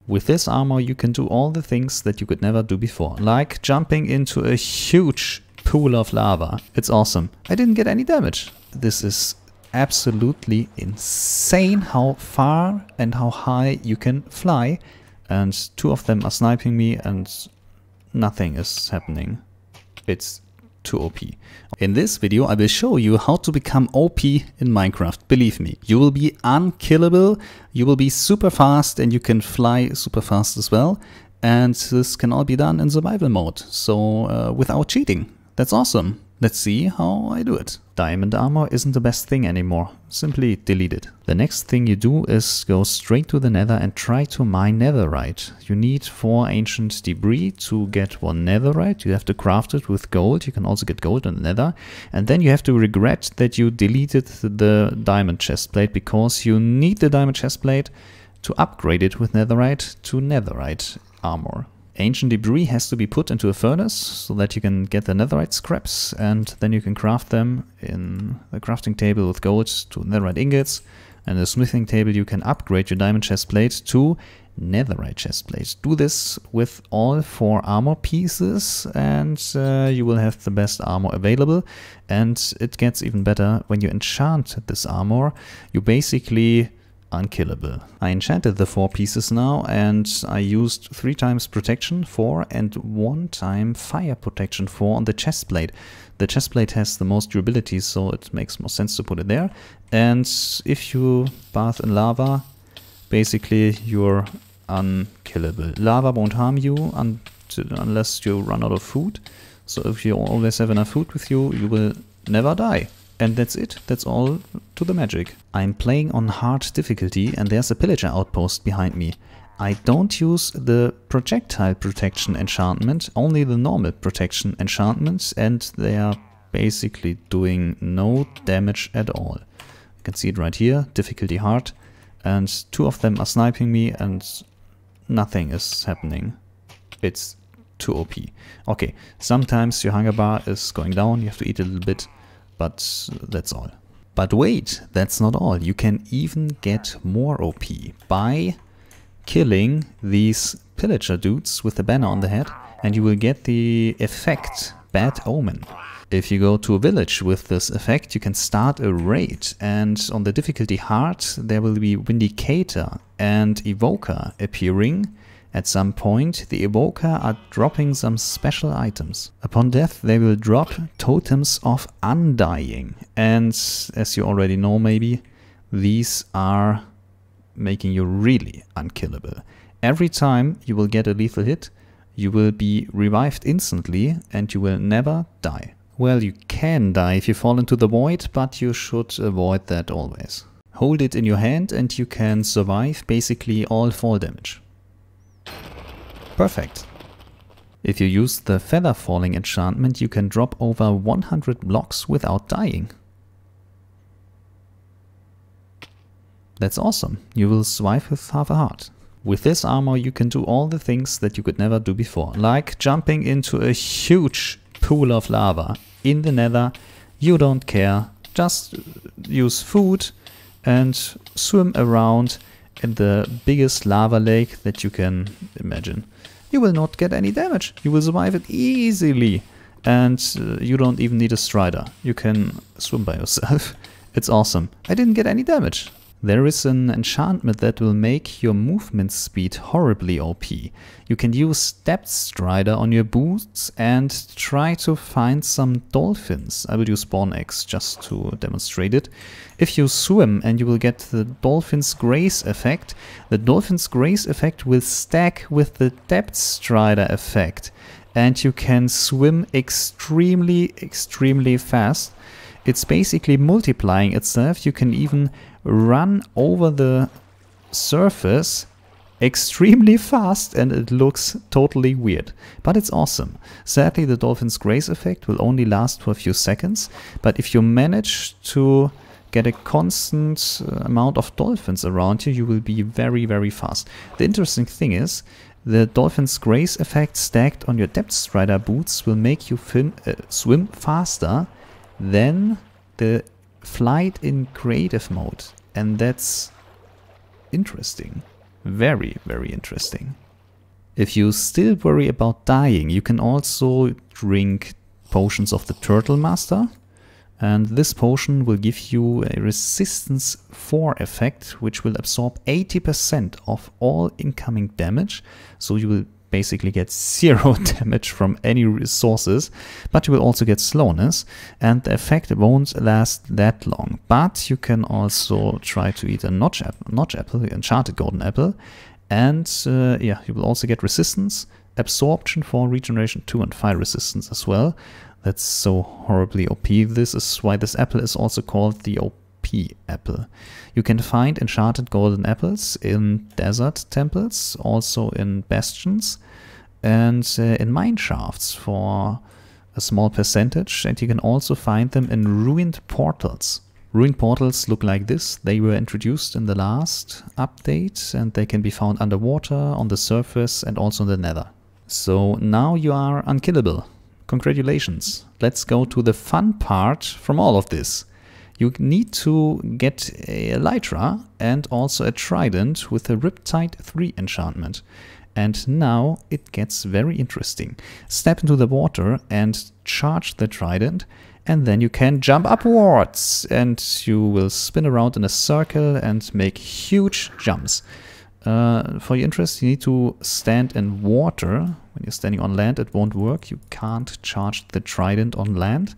With this armor you can do all the things that you could never do before, like jumping into a huge pool of lava. It's awesome. I didn't get any damage. This is absolutely insane how far and how high you can fly. And two of them are sniping me and nothing is happening. It's too OP. In this video I will show you how to become OP in Minecraft. Believe me, you will be unkillable, you will be super fast and you can fly super fast as well. And this can all be done in survival mode, so without cheating. That's awesome. Let's see how I do it. Diamond armor isn't the best thing anymore. Simply delete it. The next thing you do is go straight to the nether and try to mine netherite. You need 4 ancient debris to get 1 netherite. You have to craft it with gold. You can also get gold in the nether. And then you have to regret that you deleted the diamond chestplate, because you need the diamond chestplate to upgrade it with netherite to netherite armor. Ancient debris has to be put into a furnace so that you can get the netherite scraps, and then you can craft them in the crafting table with gold to netherite ingots, and the smithing table you can upgrade your diamond chestplate to netherite chestplate. Do this with all 4 armor pieces and you will have the best armor available, and it gets even better when you enchant this armor. You basically unkillable. I enchanted the 4 pieces now, and I used 3 times protection 4 and 1 time fire protection 4 on the chestplate. The chestplate has the most durability, so it makes more sense to put it there. And if you bath in lava, basically you're unkillable. Lava won't harm you unless you run out of food. So if you always have enough food with you, you will never die. And that's it. That's all to the magic. I'm playing on hard difficulty and there's a pillager outpost behind me. I don't use the projectile protection enchantment, only the normal protection enchantment, and they are basically doing no damage at all. You can see it right here, difficulty hard, and 2 of them are sniping me and nothing is happening. It's too OP. Okay, sometimes your hunger bar is going down, you have to eat a little bit. But that's all. But wait, that's not all. You can even get more OP by killing these pillager dudes with the banner on the head, and you will get the effect Bad Omen. If you go to a village with this effect, you can start a raid, and on the difficulty hard there will be Vindicator and Evoker appearing. At some point, the Evoker are dropping some special items. Upon death, they will drop totems of undying. And as you already know maybe, these are making you really unkillable. Every time you will get a lethal hit, you will be revived instantly and you will never die. Well, you can die if you fall into the void, but you should avoid that always. Hold it in your hand and you can survive basically all fall damage. Perfect. If you use the feather falling enchantment, you can drop over 100 blocks without dying. That's awesome. You will survive with half a heart. With this armor you can do all the things that you could never do before, like jumping into a huge pool of lava in the nether. You don't care. Just use food and swim around in the biggest lava lake that you can imagine. You will not get any damage. You will survive it easily. And you don't even need a strider. You can swim by yourself. It's awesome. I didn't get any damage. There is an enchantment that will make your movement speed horribly OP. You can use Depth Strider on your boots and try to find some dolphins. I will use Spawn Eggs just to demonstrate it. If you swim and you will get the Dolphin's Grace effect, the Dolphin's Grace effect will stack with the Depth Strider effect. And you can swim extremely fast. It's basically multiplying itself. You can even run over the surface extremely fast and it looks totally weird. But it's awesome. Sadly, the Dolphin's Grace effect will only last for a few seconds. But if you manage to get a constant amount of dolphins around you, you will be very fast. The interesting thing is, the Dolphin's Grace effect stacked on your Depth Strider boots will make you swim faster than the flight in creative mode, and that's interesting. Very, very interesting. If you still worry about dying, you can also drink potions of the Turtle Master. And this potion will give you a resistance 4 effect, which will absorb 80% of all incoming damage. So you will basically get 0 damage from any resources, but you will also get slowness, and the effect won't last that long. But you can also try to eat a notch apple, enchanted golden apple, and yeah, you will also get resistance, absorption for regeneration 2 and fire resistance as well. That's so horribly OP. This is why this apple is also called the OP apple. You can find enchanted golden apples in desert temples, also in bastions, and in mine shafts for a small percentage. And you can also find them in ruined portals. Ruined portals look like this. They were introduced in the last update, and they can be found underwater, on the surface, and also in the nether. So now you are unkillable. Congratulations. Let's go to the fun part from all of this. You need to get a elytra and also a trident with a Riptide 3 enchantment. And now it gets very interesting. Step into the water and charge the trident, and then you can jump upwards and you will spin around in a circle and make huge jumps. For your interest, you need to stand in water. When you're standing on land, it won't work. You can't charge the trident on land.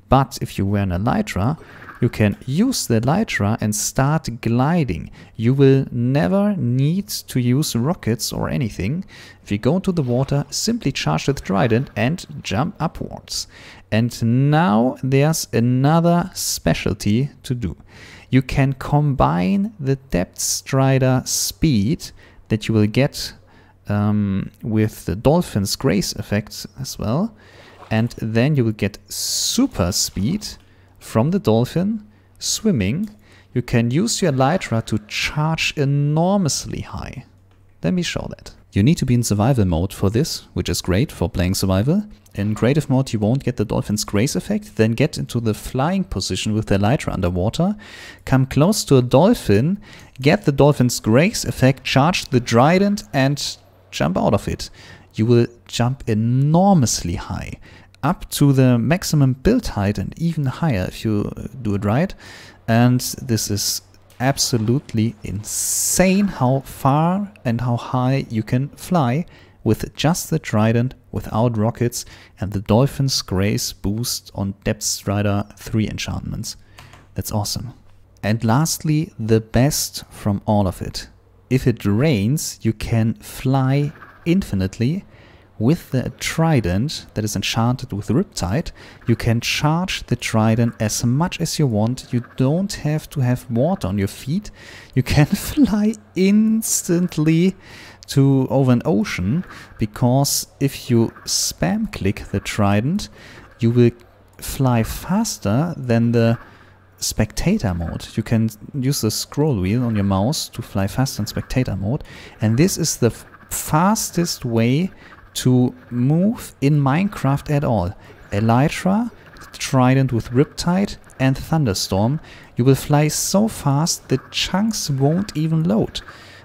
But if you wear an elytra, you can use the elytra and start gliding. You will never need to use rockets or anything. If you go into the water, simply charge the trident and jump upwards. And now there's another specialty to do. You can combine the Depth Strider speed that you will get with the Dolphin's Grace effect as well. And then you will get super speed from the dolphin swimming. You can use your elytra to charge enormously high. Let me show that. You need to be in survival mode for this, which is great for playing survival. In creative mode you won't get the Dolphin's Grace effect, then get into the flying position with the elytra underwater, come close to a dolphin, get the Dolphin's Grace effect, charge the trident and jump out of it. You will jump enormously high, up to the maximum build height and even higher if you do it right. And this is absolutely insane how far and how high you can fly with just the trident without rockets and the Dolphin's Grace boost on Depth Strider 3 enchantments. That's awesome. And lastly, the best from all of it. If it rains, you can fly infinitely. With the trident that is enchanted with Riptide, you can charge the trident as much as you want. You don't have to have water on your feet. You can fly instantly to over an ocean, because if you spam click the trident, you will fly faster than the spectator mode. You can use the scroll wheel on your mouse to fly faster in spectator mode, and this is the fastest way to move in Minecraft at all. Elytra, trident with Riptide and Thunderstorm. You will fly so fast the chunks won't even load.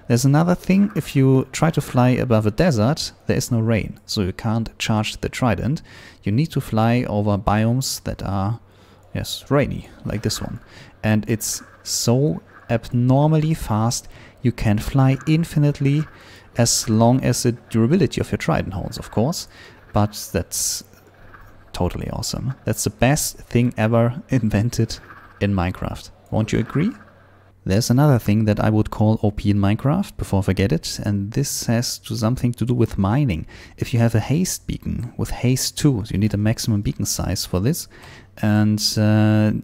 There's another thing, if you try to fly above a desert, there is no rain, so you can't charge the trident. You need to fly over biomes that are, yes, rainy, like this one. And it's so abnormally fast, you can fly infinitely, as long as the durability of your trident holds, of course. But that's totally awesome. That's the best thing ever invented in Minecraft. Won't you agree? There's another thing that I would call OP in Minecraft, before I forget it, and this has something to do with mining. If you have a haste beacon with haste 2, you need a maximum beacon size for this. And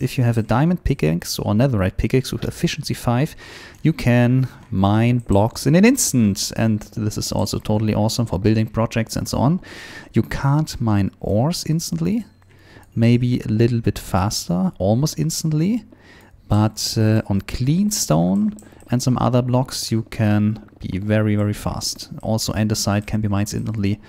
if you have a diamond pickaxe or netherite pickaxe with efficiency 5, you can mine blocks in an instant. And this is also totally awesome for building projects and so on. You can't mine ores instantly, maybe a little bit faster, almost instantly. But on clean stone and some other blocks you can be very, very fast. Also andesite can be mined instantly.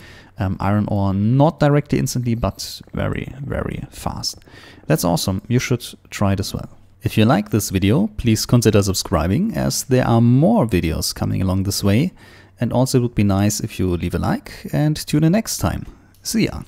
Iron ore not directly instantly, but very, very fast. That's awesome. You should try it as well. If you like this video, please consider subscribing, as there are more videos coming along this way. And also it would be nice if you leave a like and tune in next time. See ya!